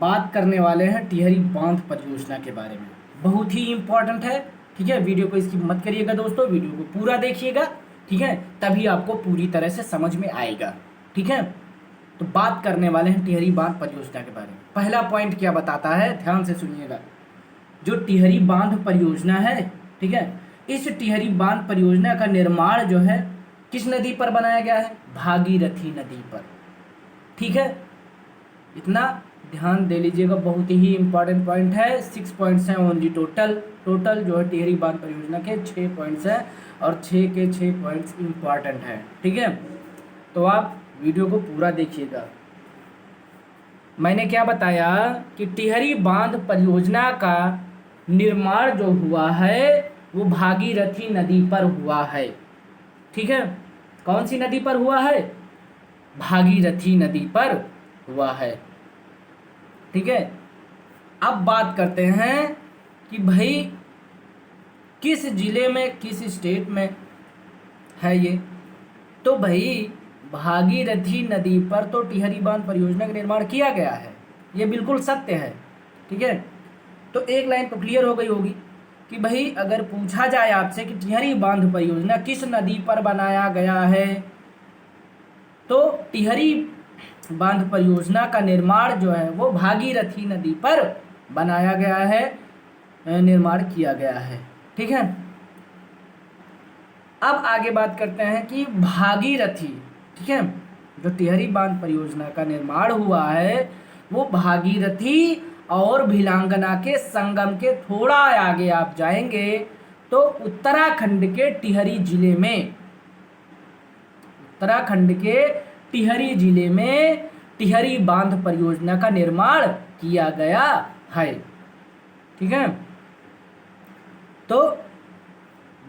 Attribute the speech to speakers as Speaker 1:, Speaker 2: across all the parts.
Speaker 1: बात करने वाले हैं टिहरी बांध परियोजना के बारे में। बहुत ही इम्पोर्टेंट है, ठीक है। वीडियो को स्किप मत करिएगा दोस्तों, वीडियो को पूरा देखिएगा, ठीक है, तभी आपको पूरी तरह से समझ में आएगा, ठीक है। तो बात करने वाले हैं टिहरी बांध परियोजना के बारे में। पहला पॉइंट क्या बताता है, ध्यान से सुनिएगा। जो टिहरी बांध परियोजना है, ठीक है, इस टिहरी बांध परियोजना का निर्माण जो है किस नदी पर बनाया गया है? भागीरथी नदी पर, ठीक है। इतना ध्यान दे लीजिएगा, बहुत ही इंपॉर्टेंट पॉइंट है। 6 पॉइंट्स हैं ओनली टोटल जो है टिहरी बांध परियोजना के 6 पॉइंट्स हैं और 6 के 6 पॉइंट्स इंपॉर्टेंट हैं, ठीक है। तो आप वीडियो को पूरा देखिएगा। मैंने क्या बताया कि टिहरी बांध परियोजना का निर्माण जो हुआ है वो भागीरथी नदी पर हुआ है, ठीक है। कौन सी नदी पर हुआ है? भागीरथी नदी पर हुआ है, ठीक है। अब बात करते हैं कि भाई किस जिले में, किस स्टेट में है ये। तो भाई भागीरथी नदी पर तो टिहरी बांध परियोजना का निर्माण किया गया है, ये बिल्कुल सत्य है, ठीक है। तो एक लाइन तो क्लियर हो गई होगी कि भाई अगर पूछा जाए आपसे कि टिहरी बांध परियोजना किस नदी पर बनाया गया है, तो टिहरी बांध परियोजना का निर्माण जो है वो भागीरथी नदी पर बनाया गया है, निर्माण किया गया है, ठीक है। अब आगे बात करते हैं कि भागीरथी, ठीक है, जो टिहरी बांध परियोजना का निर्माण हुआ है वो भागीरथी और भिलांगना के संगम के थोड़ा आगे आप जाएंगे तो उत्तराखंड के टिहरी जिले में, उत्तराखंड के टिहरी जिले में टिहरी बांध परियोजना का निर्माण किया गया है, ठीक है। तो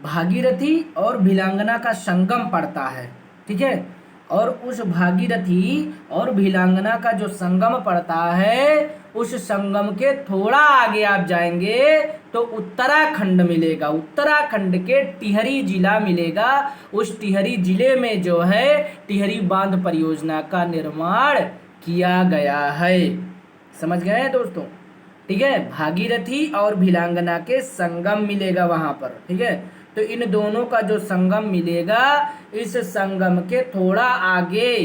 Speaker 1: भागीरथी और भिलांगना का संगम पड़ता है, ठीक है, और उस भागीरथी और भिलांगना का जो संगम पड़ता है उस संगम के थोड़ा आगे आप जाएंगे तो उत्तराखंड मिलेगा, उत्तराखंड के टिहरी जिला मिलेगा। उस टिहरी जिले में जो है टिहरी बांध परियोजना का निर्माण किया गया है। समझ गए हैं दोस्तों, ठीक है। भागीरथी और भिलांगना के संगम मिलेगा वहां पर, ठीक है। तो इन दोनों का जो संगम मिलेगा, इस संगम के थोड़ा आगे,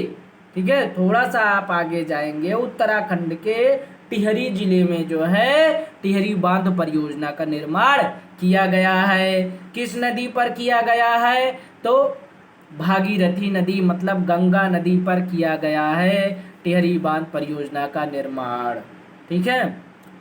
Speaker 1: ठीक है, थोड़ा सा आप आगे जाएंगे उत्तराखंड के टिहरी जिले में जो है टिहरी बांध परियोजना का निर्माण किया गया है। किस नदी पर किया गया है? तो भागीरथी नदी मतलब गंगा नदी पर किया गया है टिहरी बांध परियोजना का निर्माण, ठीक है।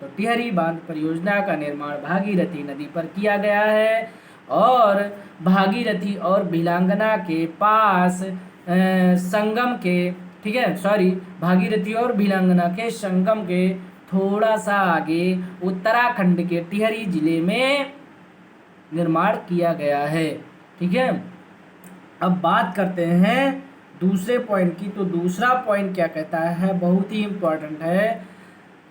Speaker 1: तो टिहरी बांध परियोजना का निर्माण भागीरथी नदी पर किया गया है और भागीरथी और भिलांगना के पास संगम के, ठीक है, सॉरी, भागीरथी और भिलांगना के संगम के थोड़ा सा आगे उत्तराखंड के टिहरी जिले में निर्माण किया गया है, ठीक है। अब बात करते हैं दूसरे पॉइंट की। तो दूसरा पॉइंट क्या कहता है, बहुत ही इम्पोर्टेंट है।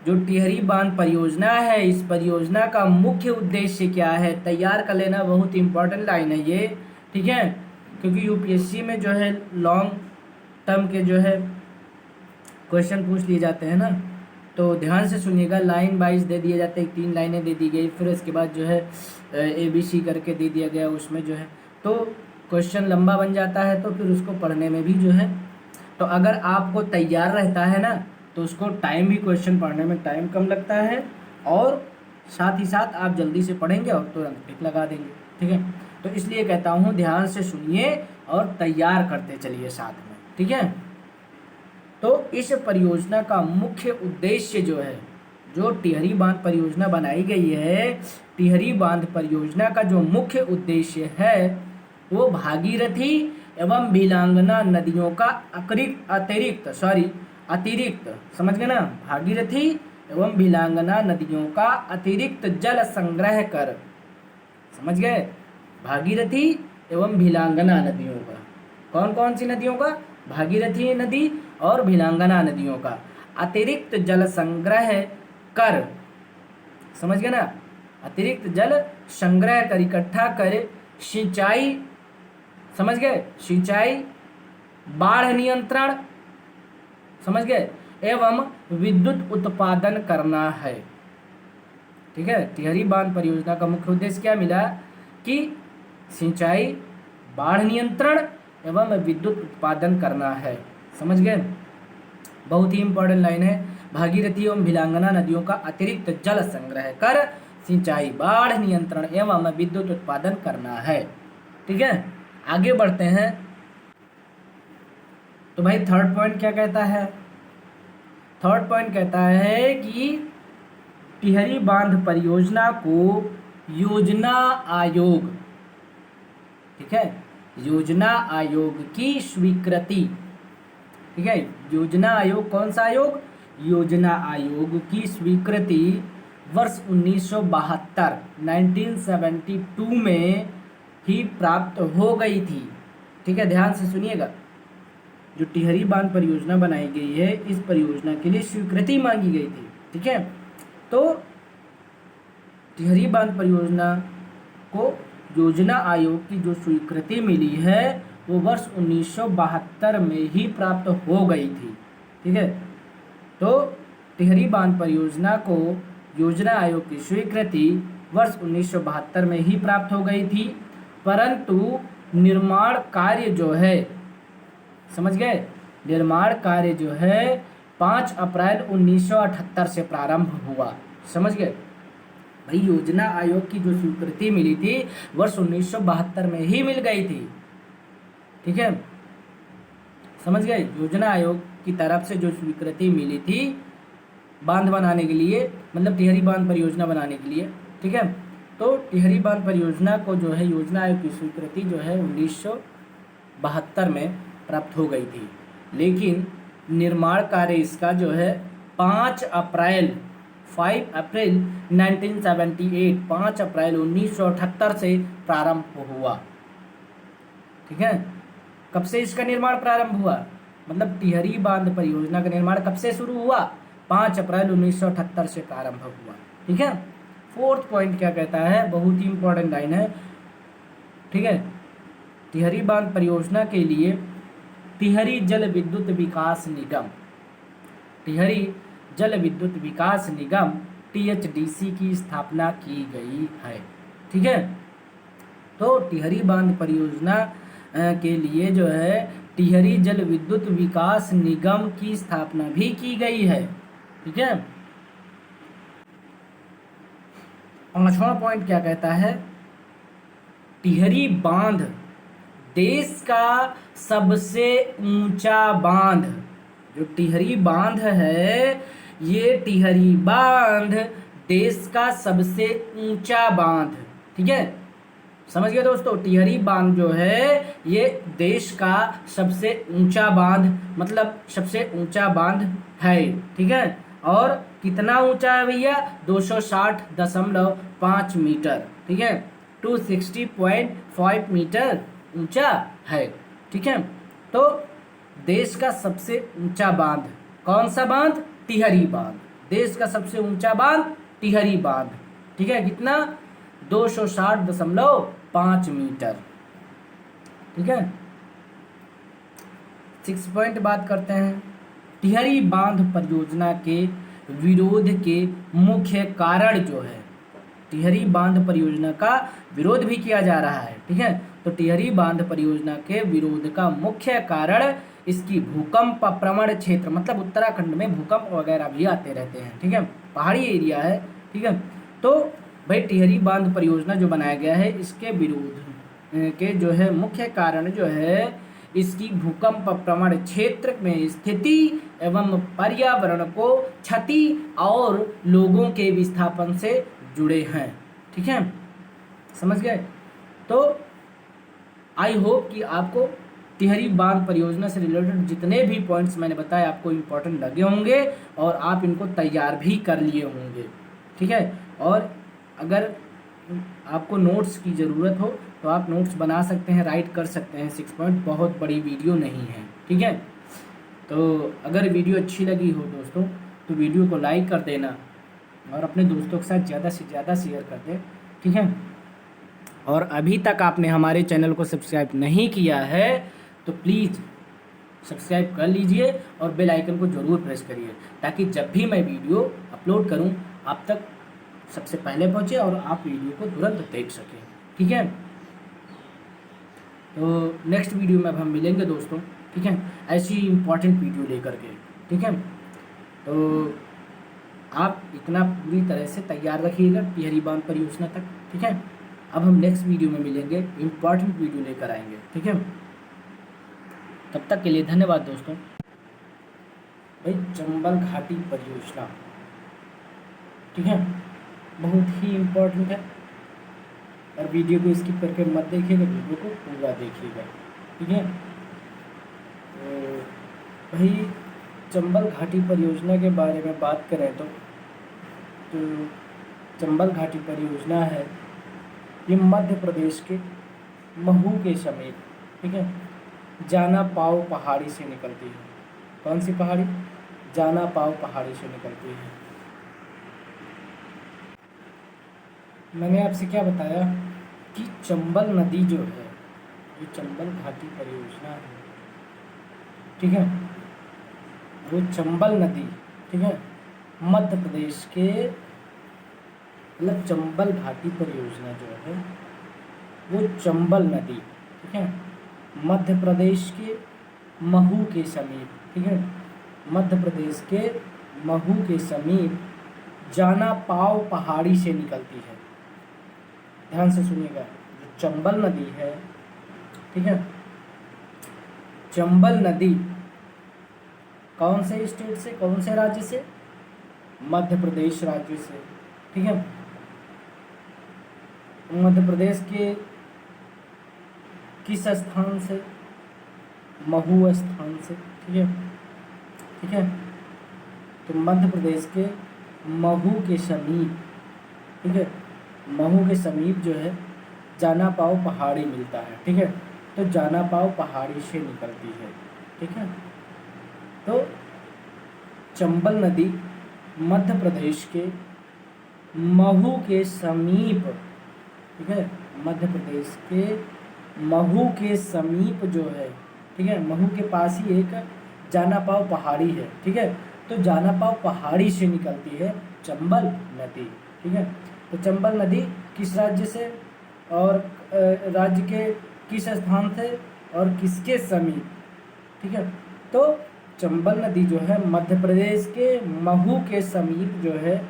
Speaker 1: जो टिहरी बांध परियोजना है, इस परियोजना का मुख्य उद्देश्य क्या है, तैयार कर लेना, बहुत इंपॉर्टेंट लाइन है ये, ठीक है। क्योंकि यूपीएससी में जो है लॉन्ग टर्म के जो है क्वेश्चन पूछ लिए जाते हैं ना, तो ध्यान से सुनिएगा। लाइन वाइज दे दिए जाते हैं, 3 लाइनें दे दी गई, फिर उसके बाद जो है ABC करके दे दिया गया उसमें जो है, तो क्वेश्चन लंबा बन जाता है, तो फिर उसको पढ़ने में भी जो है, तो अगर आपको तैयार रहता है ना तो उसको टाइम भी, क्वेश्चन पढ़ने में टाइम कम लगता है और साथ ही साथ आप जल्दी से पढ़ेंगे और तुरंत टिक लगा देंगे, ठीक है। तो इसलिए कहता हूँ ध्यान से सुनिए और तैयार करते चलिए साथ में, ठीक है। तो इस परियोजना का मुख्य उद्देश्य जो है, जो टिहरी बांध परियोजना बनाई गई है, टिहरी बांध परियोजना का जो मुख्य उद्देश्य है वो भागीरथी एवं भिलांगना नदियों का अतिरिक्त, समझ गए ना, भागीरथी एवं भिलांगना नदियों का अतिरिक्त जल संग्रह कर, समझ गए, भागीरथी एवं भिलांगना नदियों का, कौन कौन सी नदियों का? भागीरथी नदी और भिलांगना नदियों का अतिरिक्त जल संग्रह कर, समझ गए ना, अतिरिक्त जल संग्रह कर, इकट्ठा कर सिंचाई, समझ गए, सिंचाई, बाढ़ नियंत्रण, समझ गए, एवं विद्युत उत्पादन करना है। ठीक है, टिहरी बांध परियोजना का मुख्य उद्देश्य क्या मिला कि सिंचाई, बाढ़ नियंत्रण एवं विद्युत उत्पादन करना है। समझ गए? बहुत ही इंपॉर्टेंट लाइन है। भागीरथी एवं भिलांगना नदियों का अतिरिक्त जल संग्रह कर सिंचाई, बाढ़ नियंत्रण एवं विद्युत उत्पादन करना है। ठीक है, आगे बढ़ते हैं। तो भाई थर्ड पॉइंट क्या कहता है? थर्ड पॉइंट कहता है कि टिहरी बांध परियोजना को योजना आयोग, ठीक है, योजना आयोग की स्वीकृति, ठीक है, योजना आयोग, कौन सा आयोग? योजना आयोग की स्वीकृति वर्ष 1972 में ही प्राप्त हो गई थी। ठीक है, ध्यान से सुनिएगा। जो टिहरी बांध परियोजना बनाई गई है, इस परियोजना के लिए स्वीकृति मांगी गई थी। ठीक है, तो टिहरी बांध परियोजना को योजना आयोग की जो स्वीकृति मिली है वो वर्ष 1972 में ही प्राप्त हो गई थी। ठीक है, तो टिहरी बांध परियोजना को योजना आयोग की स्वीकृति वर्ष 1972 में ही प्राप्त हो गई थी, परंतु निर्माण कार्य जो है, समझ गए, निर्माण कार्य जो है 5 अप्रैल 1978 से प्रारंभ हुआ। समझ गए भाई? योजना आयोग की जो स्वीकृति मिली थी वर्ष 1972 में ही मिल गई थी। ठीक है, समझ गए? योजना आयोग की तरफ से जो स्वीकृति मिली थी बांध बनाने के लिए, मतलब टिहरी बांध परियोजना बनाने के लिए। ठीक है, तो टिहरी बांध परियोजना को जो है योजना आयोग की स्वीकृति जो है 1972 में प्राप्त हो गई थी, लेकिन निर्माण कार्य इसका जो है 5 अप्रैल 1978, 5 अप्रैल 1978 से प्रारंभ हुआ। ठीक है, कब से इसका निर्माण प्रारंभ हुआ? मतलब टिहरी बांध परियोजना का निर्माण कब से शुरू हुआ? 5 अप्रैल 1978 से प्रारंभ हुआ। ठीक है, फोर्थ पॉइंट क्या कहता है? बहुत ही इंपॉर्टेंट लाइन है। ठीक है, टिहरी बांध परियोजना के लिए टिहरी जल विद्युत विकास निगम, टिहरी जल विद्युत विकास निगम THDC की स्थापना की गई है। ठीक है, तो टिहरी बांध परियोजना के लिए जो है टिहरी जल विद्युत विकास निगम की स्थापना भी की गई है। ठीक है, पांचवा पॉइंट क्या कहता है? टिहरी बांध देश का सबसे ऊंचा बांध, जो टिहरी बांध है, ये टिहरी बांध देश का सबसे ऊंचा बांध। ठीक है, समझ गए दोस्तों? टिहरी बांध जो है ये देश का सबसे ऊंचा बांध, मतलब सबसे ऊंचा बांध है। ठीक है, और कितना ऊंचा है भैया? 260.5 मीटर। ठीक है, 260.5 मीटर ऊंचा है। ठीक है, तो देश का सबसे ऊंचा बांध कौन सा बांध? टिहरी बांध। देश का सबसे ऊंचा बांध टिहरी बांध। ठीक है, कितना? 260.5 मीटर। ठीक है, 6 पॉइंट बात करते हैं। टिहरी बांध परियोजना के विरोध के मुख्य कारण जो है, टिहरी बांध परियोजना का विरोध भी किया जा रहा है। ठीक है, तो टिहरी बांध परियोजना के विरोध का मुख्य कारण इसकी भूकंप प्रवण क्षेत्र, मतलब उत्तराखंड में भूकंप वगैरह भी आते रहते हैं। ठीक है, पहाड़ी एरिया है। ठीक है, तो भाई टिहरी बांध परियोजना जो बनाया गया है इसके विरोध के जो है मुख्य कारण जो है इसकी भूकंप प्रवण क्षेत्र में स्थिति एवं पर्यावरण को क्षति और लोगों के विस्थापन से जुड़े हैं। ठीक है, समझ गए? तो आई होप कि आपको टिहरी बांध परियोजना से रिलेटेड जितने भी पॉइंट्स मैंने बताए आपको इम्पोर्टेंट लगे होंगे और आप इनको तैयार भी कर लिए होंगे। ठीक है, और अगर आपको नोट्स की ज़रूरत हो तो आप नोट्स बना सकते हैं, राइट कर सकते हैं। 6 पॉइंट बहुत बड़ी वीडियो नहीं है। ठीक है, तो अगर वीडियो अच्छी लगी हो दोस्तों तो वीडियो को लाइक कर देना और अपने दोस्तों के साथ ज़्यादा से ज़्यादा शेयर कर दें। ठीक है, और अभी तक आपने हमारे चैनल को सब्सक्राइब नहीं किया है तो प्लीज़ सब्सक्राइब कर लीजिए और बेल आइकन को ज़रूर प्रेस करिए, ताकि जब भी मैं वीडियो अपलोड करूं आप तक सबसे पहले पहुंचे और आप वीडियो को तुरंत देख सकें। ठीक है, तो नेक्स्ट वीडियो में अब हम मिलेंगे दोस्तों। ठीक है, ऐसी इम्पोर्टेंट वीडियो लेकर के। ठीक है, तो आप इतना पूरी तरह से तैयार रखिएगा टिहरी बांध परियोजना तक। ठीक है, अब हम नेक्स्ट वीडियो में मिलेंगे, इम्पोर्टेंट वीडियो लेकर आएंगे। ठीक है, तब तक के लिए धन्यवाद दोस्तों। भाई चंबल घाटी परियोजना, ठीक है, बहुत ही इम्पोर्टेंट है, और वीडियो को स्किप करके मत देखिएगा, वीडियो को पूरा देखिएगा। ठीक है, तो भाई चंबल घाटी परियोजना के बारे में बात करें तो चंबल घाटी परियोजना है, ये मध्य प्रदेश के महू के समीप, ठीक है, जाना पाव पहाड़ी से निकलती है। कौन सी पहाड़ी? जाना पाव पहाड़ी से निकलती है। मैंने आपसे क्या बताया कि चंबल नदी जो है, ये चंबल घाटी परियोजना है, ठीक है, वो चंबल नदी, ठीक है, मध्य प्रदेश के, मतलब चंबल घाटी परियोजना जो है वो चंबल नदी, ठीक है, मध्य प्रदेश के महू के समीप, ठीक है, मध्य प्रदेश के महू के समीप जाना पाव पहाड़ी से निकलती है। ध्यान से सुनिएगा, जो चंबल नदी है, ठीक है, चंबल नदी कौन से स्टेट से, कौन से राज्य से? मध्य प्रदेश राज्य से। ठीक है, मध्य प्रदेश के किस स्थान से? महू स्थान से। ठीक है, ठीक है, तो मध्य प्रदेश के महू के समीप, ठीक है, महू के समीप जो है जाना पाव पहाड़ी मिलता है। ठीक है, तो जाना पाव पहाड़ी से निकलती है। ठीक है, तो चंबल नदी मध्य प्रदेश के महू के समीप, ठीक है, मध्य प्रदेश के महू के समीप जो है, ठीक है, महू के पास ही एक जाना पाव पहाड़ी है। ठीक है, तो जाना पाव पहाड़ी से निकलती है चंबल नदी। ठीक है, तो चंबल नदी किस राज्य से और राज्य के किस स्थान से और किसके समीप? ठीक है, तो चंबल नदी जो है मध्य प्रदेश के महू के समीप जो है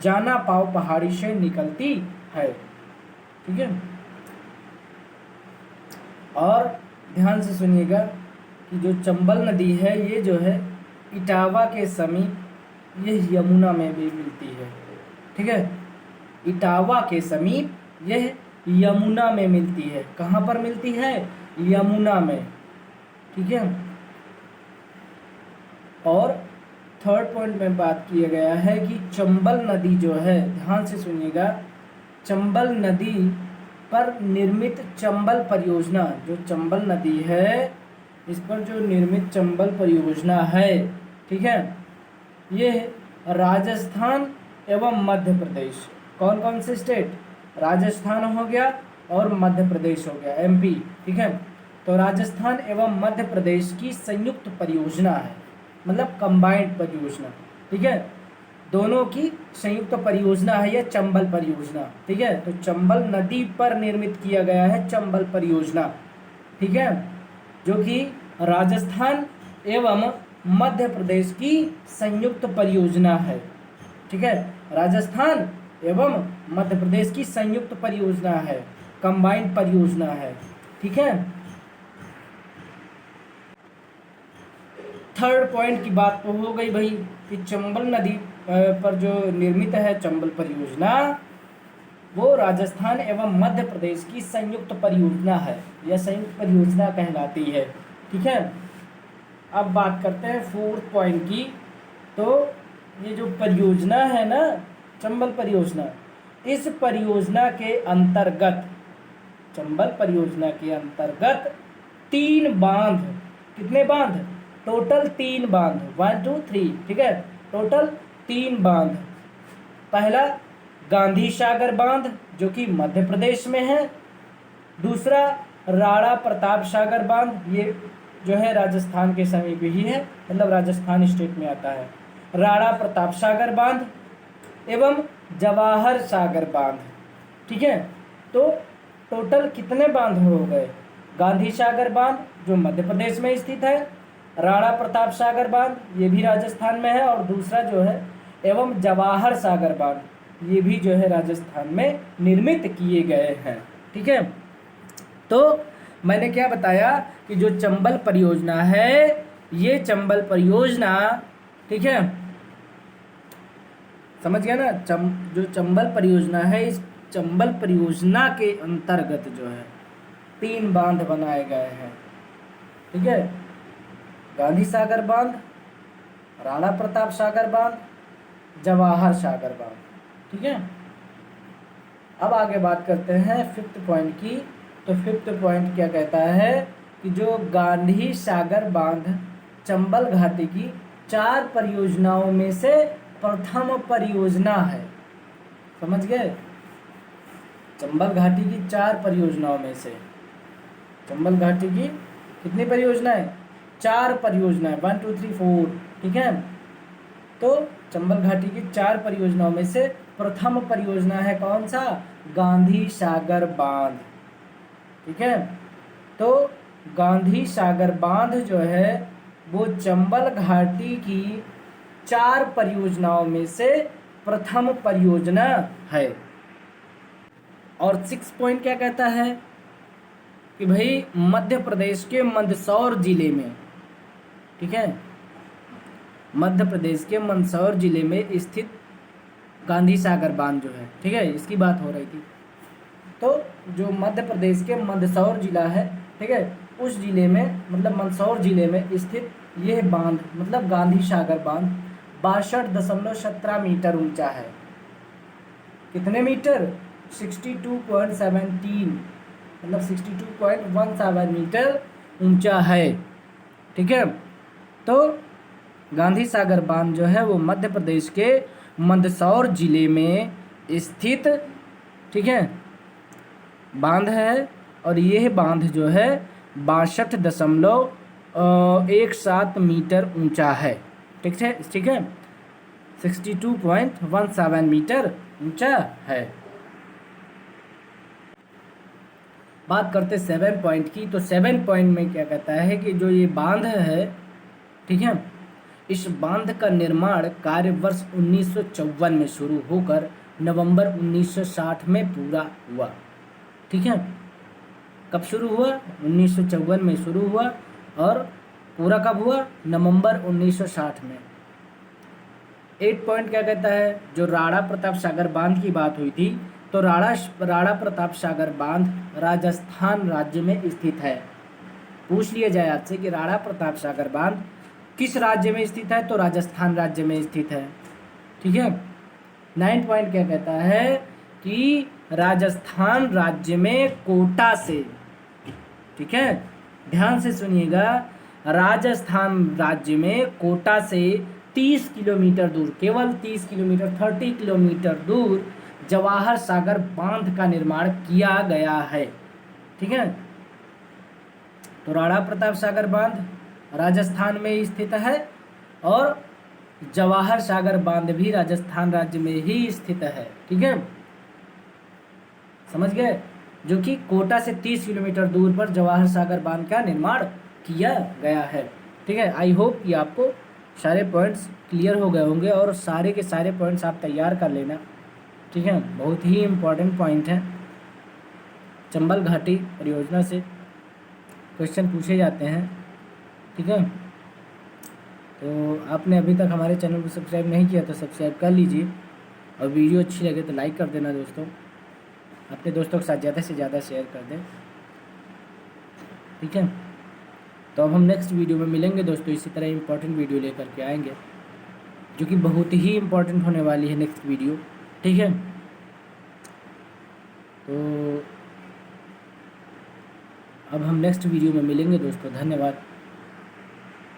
Speaker 1: जाना पाव पहाड़ी से निकलती है। ठीक है, और ध्यान से सुनिएगा कि जो चंबल नदी है ये जो है इटावा के समीप, ये यमुना में भी मिलती है। ठीक है, इटावा के समीप यह यमुना में मिलती है। कहाँ पर मिलती है? यमुना में। ठीक है, और थर्ड पॉइंट में बात किया गया है कि चंबल नदी जो है, ध्यान से सुनिएगा, चंबल नदी पर निर्मित चंबल परियोजना, जो चंबल नदी है इस पर जो निर्मित चंबल परियोजना है, ठीक है, ये राजस्थान एवं मध्य प्रदेश, कौन कौन से स्टेट? राजस्थान हो गया और मध्य प्रदेश हो गया, एमपी। ठीक है, तो राजस्थान एवं मध्य प्रदेश की संयुक्त परियोजना है, मतलब कंबाइंड परियोजना। ठीक है, दोनों की संयुक्त परियोजना है यह चंबल परियोजना। ठीक है, तो चंबल नदी पर निर्मित किया गया है चंबल परियोजना। ठीक है, जो कि राजस्थान एवं मध्य प्रदेश की संयुक्त परियोजना है। ठीक है, राजस्थान एवं मध्य प्रदेश की संयुक्त परियोजना है, कंबाइंड परियोजना है। ठीक है, थर्ड पॉइंट की बात तो हो गई भाई कि चंबल नदी पर जो निर्मित है चंबल परियोजना वो राजस्थान एवं मध्य प्रदेश की संयुक्त परियोजना है, यह संयुक्त परियोजना कहलाती है। ठीक है, अब बात करते हैं फोर्थ पॉइंट की। तो ये जो परियोजना है ना, चंबल परियोजना, इस परियोजना के अंतर्गत, चंबल परियोजना के अंतर्गत 3 बांध, कितने बांध? टोटल 3 बांध, 1 2 3। ठीक है, टोटल 3 बांध। पहला गांधी सागर बांध जो कि मध्य प्रदेश में है, दूसरा राणा प्रताप सागर बांध, ये जो है राजस्थान के समीप ही है, मतलब राजस्थान स्टेट में आता है। राणा प्रताप सागर बांध एवं जवाहर सागर बांध, ठीक है। तो टोटल कितने बांध हो गए? गांधी सागर बांध जो मध्य प्रदेश में स्थित है, राणा प्रताप सागर बांध ये भी राजस्थान में है, और दूसरा जो है एवं जवाहर सागर बांध ये भी जो है राजस्थान में निर्मित किए गए हैं, ठीक है। तो मैंने क्या बताया कि जो चंबल परियोजना है, ये चंबल परियोजना, ठीक है, समझ गया ना। जो चंबल परियोजना है, इस चंबल परियोजना के अंतर्गत जो है 3 बांध बनाए गए हैं, ठीक है। गांधी सागर बांध, राणा प्रताप सागर बांध, जवाहर सागर बांध, ठीक है। अब आगे बात करते हैं 5th पॉइंट की। तो 5th पॉइंट क्या कहता है कि जो गांधी सागर बांध चंबल घाटी की 4 परियोजनाओं में से प्रथम परियोजना है, समझ गए। चंबल घाटी की 4 परियोजनाओं में से, चंबल घाटी की कितनी परियोजनाएं? 4 परियोजनाएं, 1 2 3 4, ठीक है। तो चंबल घाटी की 4 परियोजनाओं में से प्रथम परियोजना है कौन सा? गांधी सागर बांध, ठीक है। तो गांधी सागर बांध जो है वो चंबल घाटी की 4 परियोजनाओं में से प्रथम परियोजना है। और 6 पॉइंट क्या कहता है कि भाई मध्य प्रदेश के मंदसौर जिले में, ठीक है, मध्य प्रदेश के मंदसौर जिले में स्थित गांधी सागर बांध जो है, ठीक है, इसकी बात हो रही थी। तो जो मध्य प्रदेश के मंदसौर जिला है, ठीक है, उस जिले में, मतलब मंदसौर जिले में स्थित यह बांध, मतलब गांधी सागर बांध 62.17 मीटर ऊंचा है। कितने मीटर? 62.17, मतलब 62.17 मीटर ऊंचा है, ठीक है। तो गांधी सागर बांध जो है वो मध्य प्रदेश के मंदसौर जिले में स्थित, ठीक है, बांध है। और यह बांध जो है 62.17 मीटर ऊंचा है, ठीक है, ठीक है, 62.17 मीटर ऊंचा है। बात करते 7 पॉइंट की। तो 7 पॉइंट में क्या कहता है कि जो ये बांध है, ठीक है, इस बांध का निर्माण कार्य वर्ष 1954 में शुरू होकर नवंबर 1960 में पूरा हुआ, ठीक है। कब शुरू हुआ? 1954 में शुरू हुआ, और पूरा कब हुआ? नवंबर 1960 में। 8 पॉइंट क्या कहता है? जो राणा प्रताप सागर बांध की बात हुई थी, तो राणा प्रताप सागर बांध राजस्थान राज्य में स्थित है। पूछ लिया जाए आपसे कि राणा प्रताप सागर बांध किस राज्य में स्थित है, तो राजस्थान राज्य में स्थित है, ठीक है। 9 पॉइंट क्या कहता है कि राजस्थान राज्य में कोटा से, ठीक है, ध्यान से सुनिएगा, राजस्थान राज्य में कोटा से 30 किलोमीटर दूर, केवल 30 किलोमीटर, 30 किलोमीटर दूर जवाहर सागर बांध का निर्माण किया गया है, ठीक है। तो राणा प्रताप सागर बांध राजस्थान में स्थित है, और जवाहर सागर बांध भी राजस्थान राज्य में ही स्थित है, ठीक है, समझ गए। जो कि कोटा से 30 किलोमीटर दूर पर जवाहर सागर बांध का निर्माण किया गया है, ठीक है। आई होप कि आपको सारे पॉइंट्स क्लियर हो गए होंगे, और सारे के सारे पॉइंट्स आप तैयार कर लेना, ठीक है। बहुत ही इम्पोर्टेंट पॉइंट है। चंबल घाटी परियोजना से क्वेश्चन पूछे जाते हैं, ठीक है। तो आपने अभी तक हमारे चैनल को सब्सक्राइब नहीं किया तो सब्सक्राइब कर लीजिए, और वीडियो अच्छी लगे तो लाइक कर देना दोस्तों, अपने दोस्तों के साथ ज़्यादा से ज़्यादा शेयर कर दें, ठीक है। तो अब हम नेक्स्ट वीडियो में मिलेंगे दोस्तों, इसी तरह इम्पोर्टेंट वीडियो लेकर के आएंगे, जो कि बहुत ही इम्पोर्टेंट होने वाली है नेक्स्ट वीडियो, ठीक है। तो अब हम नेक्स्ट वीडियो में मिलेंगे दोस्तों, धन्यवाद।